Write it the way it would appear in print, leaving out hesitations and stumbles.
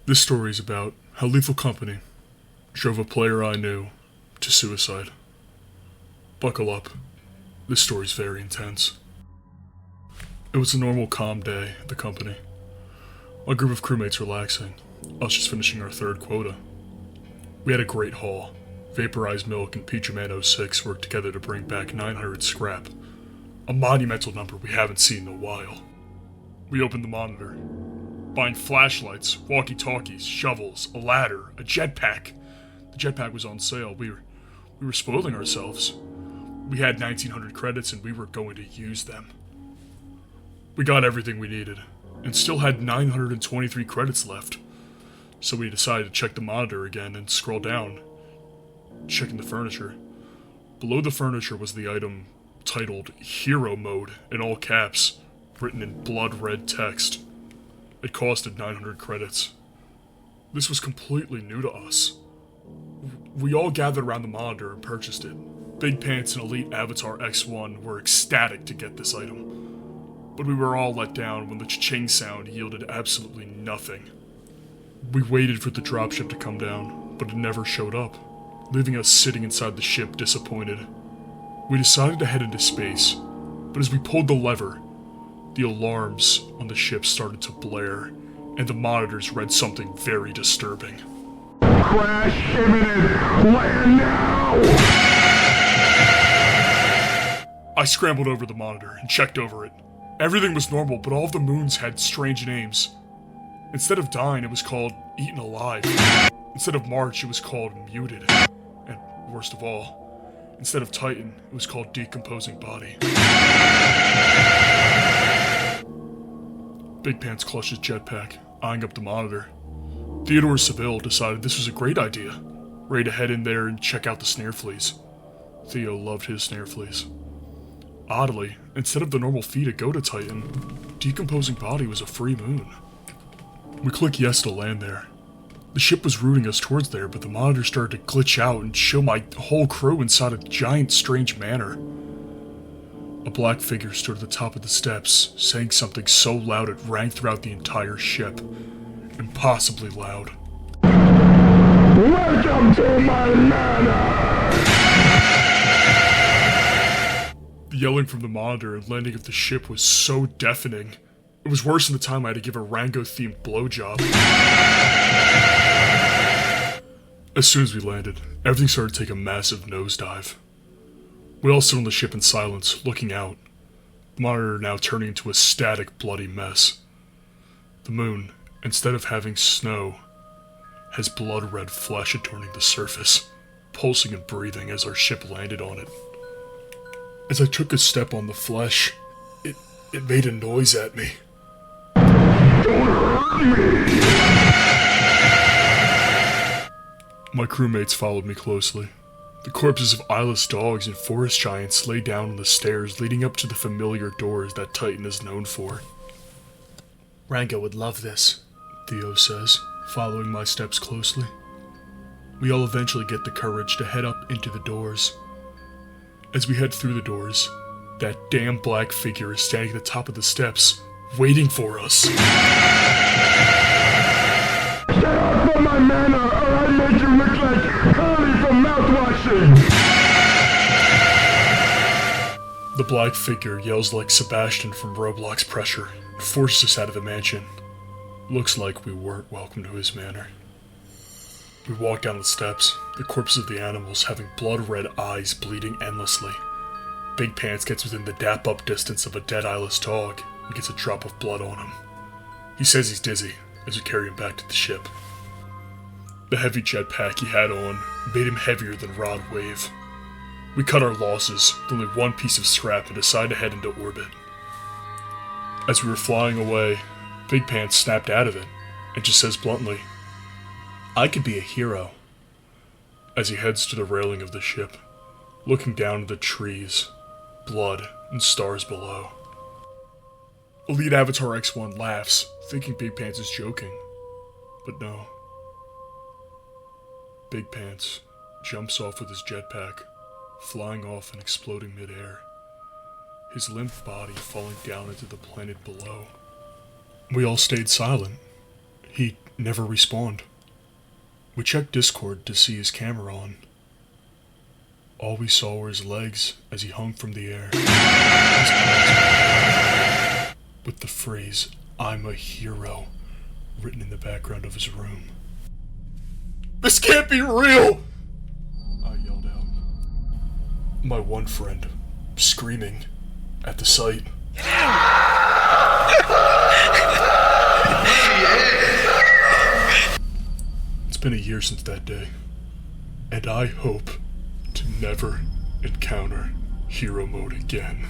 This story is about how Lethal Company drove a player I knew to suicide. Buckle up. This story's very intense. It was a normal, calm day at the company. My group of crewmates relaxing. I was just finishing our third quota. We had a great haul. Vaporized Milk and Peachman 06 worked together to bring back 900 scrap. A monumental number we haven't seen in a while. We opened the monitor. Buying flashlights, walkie-talkies, shovels, a ladder, a jetpack. The jetpack was on sale. We were spoiling ourselves. We had 1900 credits and we were going to use them. We got everything we needed, and still had 923 credits left. So we decided to check the monitor again and scroll down, checking the furniture. Below the furniture was the item titled Hero Mode in all caps, written in blood red text. It costed 900 credits. This was completely new to us. We all gathered around the monitor and purchased it. Big Pants and Elite Avatar X1 were ecstatic to get this item. But we were all let down when the cha-ching sound yielded absolutely nothing. We waited for the dropship to come down, but it never showed up, leaving us sitting inside the ship disappointed. We decided to head into space, but as we pulled the lever, the alarms on the ship started to blare, and the monitors read something very disturbing. Crash imminent! Land now! I scrambled over the monitor and checked over it. Everything was normal, but all of the moons had strange names. Instead of Dying, it was called Eaten Alive. Instead of March, it was called Muted. And worst of all, instead of Titan, it was called Decomposing Body. Big Pants clutched his jetpack, eyeing up the monitor. Theodore Seville decided this was a great idea, ready to head in there and check out the snare fleas. Theo loved his snare fleas. Oddly, instead of the normal fee to go to Titan, Decomposing Body was a free moon. We clicked yes to land there. The ship was routing us towards there, but the monitor started to glitch out and show my whole crew inside a giant, strange manor. A black figure stood at the top of the steps, saying something so loud it rang throughout the entire ship. Impossibly loud. Welcome to my manor! The yelling from the monitor and landing of the ship was so deafening. It was worse than the time I had to give a Rango-themed blowjob. As soon as we landed, everything started to take a massive nosedive. We all stood on the ship in silence, looking out. The monitor now turning into a static, bloody mess. The moon, instead of having snow, has blood-red flesh adorning the surface, pulsing and breathing as our ship landed on it. As I took a step on the flesh, it made a noise at me. Don't hurt me! My crewmates followed me closely. The corpses of eyeless dogs and forest giants lay down on the stairs leading up to the familiar doors that Titan is known for. Rango would love this, Theo says, following my steps closely. We all eventually get the courage to head up into the doors. As we head through the doors, that damn black figure is standing at the top of the steps, waiting for us. Stay out from my manor, or I make you look like Curly from mouthwashing! The black figure yells like Sebastian from Roblox Pressure and forces us out of the mansion. Looks like we weren't welcome to his manor. We walk down the steps, the corpses of the animals having blood-red eyes bleeding endlessly. Big Pants gets within the dap-up distance of a dead eyeless dog and gets a drop of blood on him. He says he's dizzy as we carry him back to the ship. The heavy jetpack he had on made him heavier than Rod Wave. We cut our losses with only one piece of scrap and decided to head into orbit. As we were flying away, Big Pants snapped out of it and just says bluntly, "I could be a hero," as he heads to the railing of the ship, looking down at the trees, blood, and stars below. Elite Avatar X1 laughs, thinking Big Pants is joking, but no. Big Pants jumps off with his jetpack, flying off and exploding midair, his limp body falling down into the planet below. We all stayed silent, He never respawned. We checked Discord to see his camera on. All we saw were his legs as he hung from the air. With the phrase, "I'm a hero," written in the background of his room. "This can't be real!" I yelled out. My one friend, screaming at the sight. It's been a year since that day, and I hope to never encounter hero mode again.